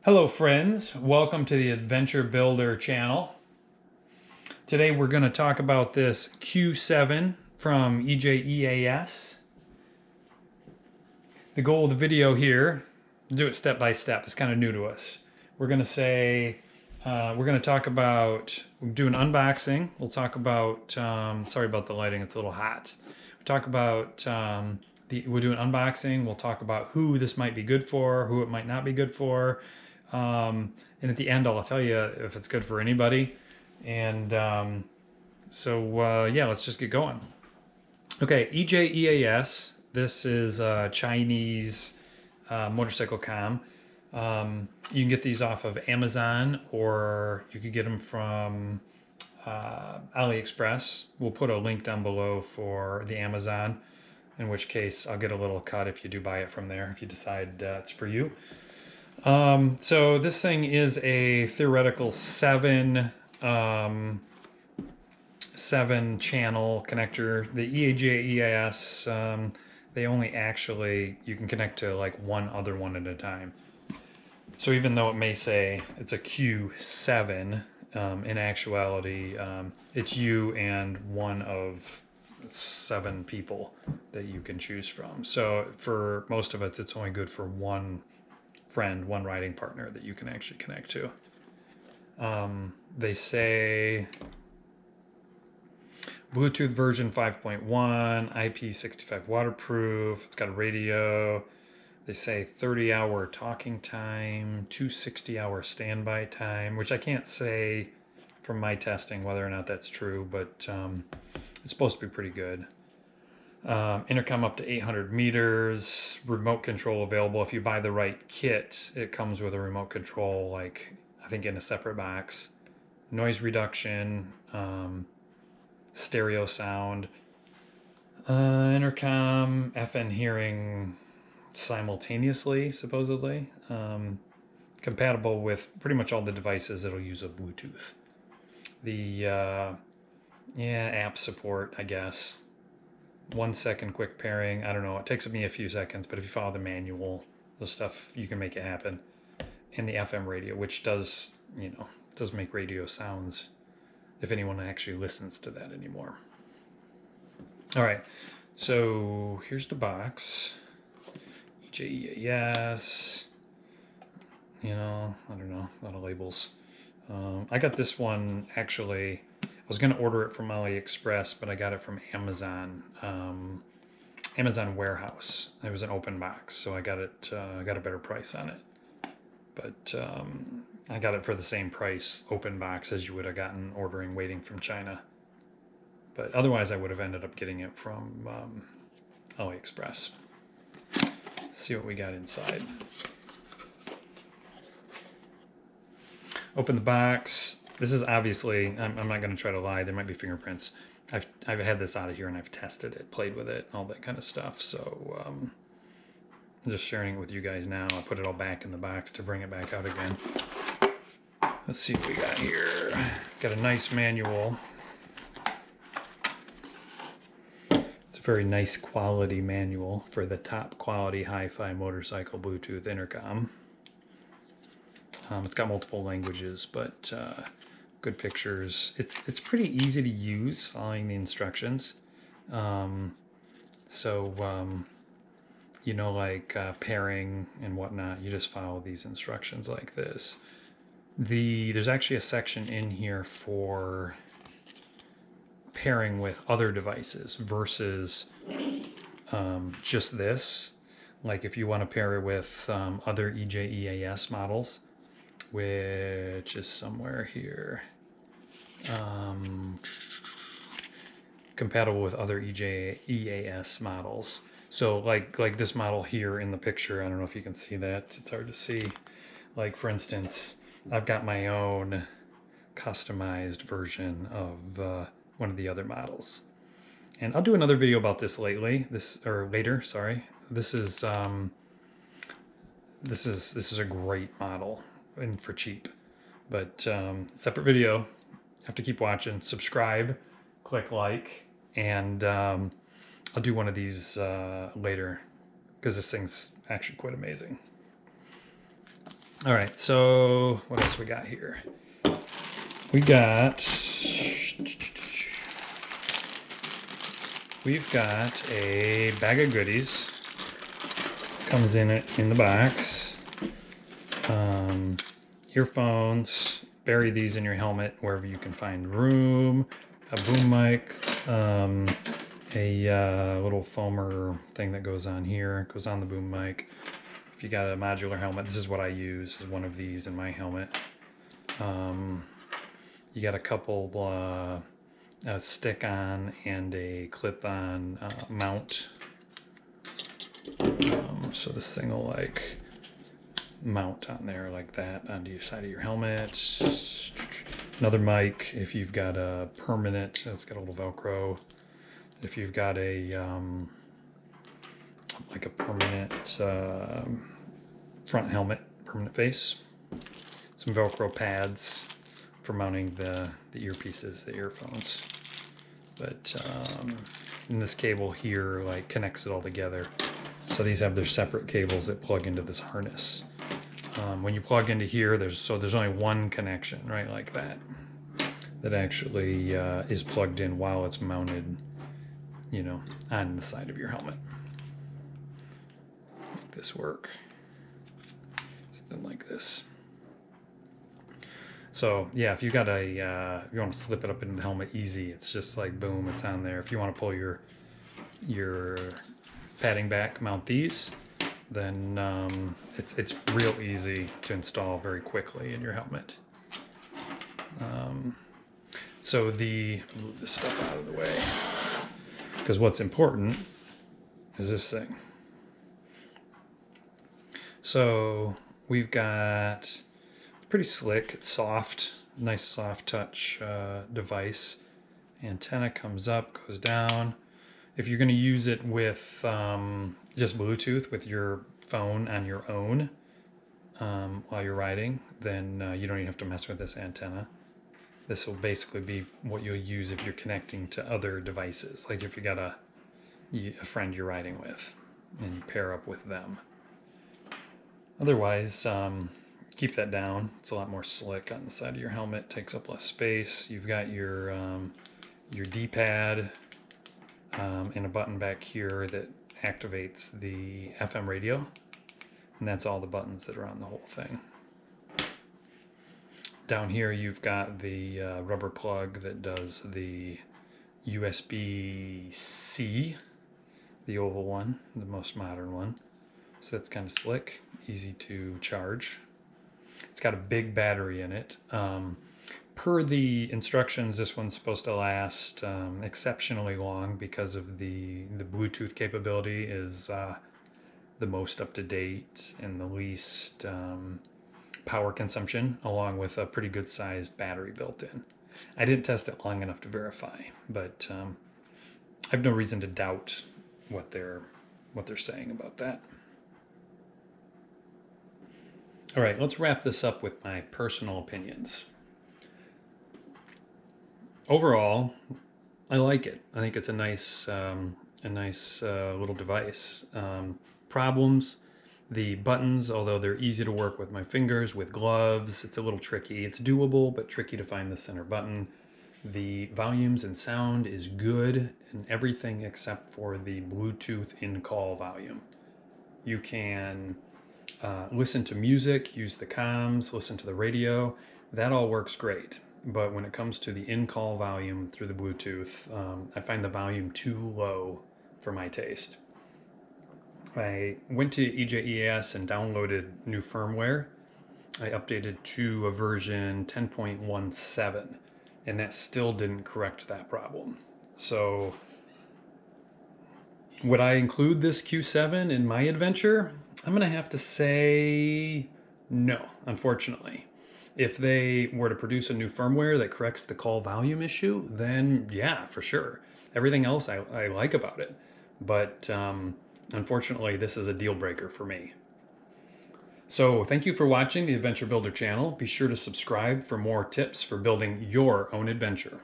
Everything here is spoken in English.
Hello friends, welcome to the Adventure Builder channel. Today we're going to talk about this Q7 from EJEAS. The goal of the video here, do it step by step, it's kind of new to us. We're going to talk about, do an unboxing, we'll talk about, sorry about the lighting, it's a little hot. We'll talk about, we'll do an unboxing, we'll talk about who this might be good for, who it might not be good for. And at the end, I'll tell you if it's good for anybody. And yeah, let's just get going. Okay, EJEAS. This is Chinese motorcycle cam. You can get these off of Amazon, or you could get them from AliExpress. We'll put a link down below for the Amazon, in which case I'll get a little cut if you do buy it from there, if you decide it's for you. So this thing is a theoretical seven channel connector. The EJEAS, they only actually, you can connect to like one other one at a time. So even though it may say it's a Q7, in actuality, it's you and one of 7 people that you can choose from. So for most of it, it's only good for one friend, one riding partner that you can actually connect to. They say Bluetooth version 5.1, IP65 waterproof, it's got a radio. They say 30-hour talking time, 260-hour standby time, which I can't say from my testing whether or not that's true, but it's supposed to be pretty good. Intercom up to 800 meters, remote control available. If you buy the right kit, it comes with a remote control, like I think in a separate box. Noise reduction, stereo sound, intercom, FN hearing simultaneously, supposedly. Compatible with pretty much all the devices that'll use a Bluetooth. The app support, I guess. 1 second quick pairing. I don't know. It takes me a few seconds, but if you follow the manual, the stuff, you can make it happen. And the FM radio, which does, does make radio sounds, if anyone actually listens to that anymore. All right. So here's the box. EJEAS. I don't know. A lot of labels. I got this one actually. I was going to order it from AliExpress, but I got it from Amazon, Amazon warehouse. It was an open box, so I got it. I got a better price on it, but I got it for the same price open box as you would have gotten ordering waiting from China. But otherwise, I would have ended up getting it from AliExpress. Let's see what we got inside. Open the box. This is obviously, I'm not going to try to lie, there might be fingerprints. I've had this out of here and I've tested it, played with it, all that kind of stuff. So I'm just sharing it with you guys now. I'll put it all back in the box to bring it back out again. Let's see what we got here. Got a nice manual. It's a very nice quality manual for the top quality hi-fi motorcycle Bluetooth intercom. It's got multiple languages, but good pictures. It's pretty easy to use following the instructions. Like pairing and whatnot, you just follow these instructions like this. There's actually a section in here for pairing with other devices versus just this. Like if you want to pair it with other EJEAS models, which is somewhere here. Compatible with other EJEAS models. So like this model here in the picture, I don't know if you can see that. It's hard to see. Like for instance, I've got my own customized version of one of the other models. And I'll do another video about this later, sorry. This is a great model and for cheap, but separate video. Have to keep watching. Subscribe, click like, and I'll do one of these later because this thing's actually quite amazing. All right, so what else we got here? We've got a bag of goodies. Comes in the box. Earphones. Bury these in your helmet wherever you can find room. A boom mic. A little foamer thing that goes on here. Goes on the boom mic. If you got a modular helmet, this is what I use, is one of these in my helmet. You got a couple a stick-on and a clip-on mount. So this thing will like mount on there like that onto your side of your helmet. Another mic if you've got a permanent, it's got a little Velcro. If you've got a like a permanent front helmet, permanent face. Some Velcro pads for mounting the earpieces, the earphones. But and this cable here like connects it all together. So these have their separate cables that plug into this harness. When you plug into here, there's only one connection, right, like that, that actually is plugged in while it's mounted, you know, on the side of your helmet. Make this work. Something like this. So yeah, if you got if you want to slip it up into the helmet easy, it's just like boom, it's on there. If you want to pull your padding back, mount these, then it's real easy to install very quickly in your helmet. So move this stuff out of the way, because what's important is this thing. So we've got, it's pretty slick, it's soft, nice soft touch device. Antenna comes up, goes down. If you're going to use it with just Bluetooth with your phone on your own while you're riding, then you don't even have to mess with this antenna. This will basically be what you'll use if you're connecting to other devices, like if you got a friend you're riding with and you pair up with them. Otherwise, keep that down. It's a lot more slick on the side of your helmet, takes up less space. You've got your D-pad and a button back here that activates the FM radio, and that's all the buttons that are on the whole thing. Down here you've got the rubber plug that does the USB-C, the oval one, the most modern one. So that's kind of slick, easy to charge. It's got a big battery in it. Per the instructions, this one's supposed to last exceptionally long because of the Bluetooth capability is the most up-to-date and the least power consumption, along with a pretty good sized battery built in. I didn't test it long enough to verify, but I have no reason to doubt what they're saying about that. All right, let's wrap this up with my personal opinions. Overall, I like it. I think it's a nice little device. Problems: the buttons, although they're easy to work with my fingers, with gloves, it's a little tricky. It's doable, but tricky to find the center button. The volumes and sound is good and everything except for the Bluetooth in-call volume. You can listen to music, use the comms, listen to the radio. That all works great. But when it comes to the in-call volume through the Bluetooth, I find the volume too low for my taste. I went to EJEAS and downloaded new firmware. I updated to a version 10.17, and that still didn't correct that problem. So would I include this Q7 in my adventure? I'm gonna have to say no, unfortunately. If they were to produce a new firmware that corrects the call volume issue, then yeah, for sure. Everything else I like about it. But unfortunately, this is a deal breaker for me. So thank you for watching the Adventure Builder channel. Be sure to subscribe for more tips for building your own adventure.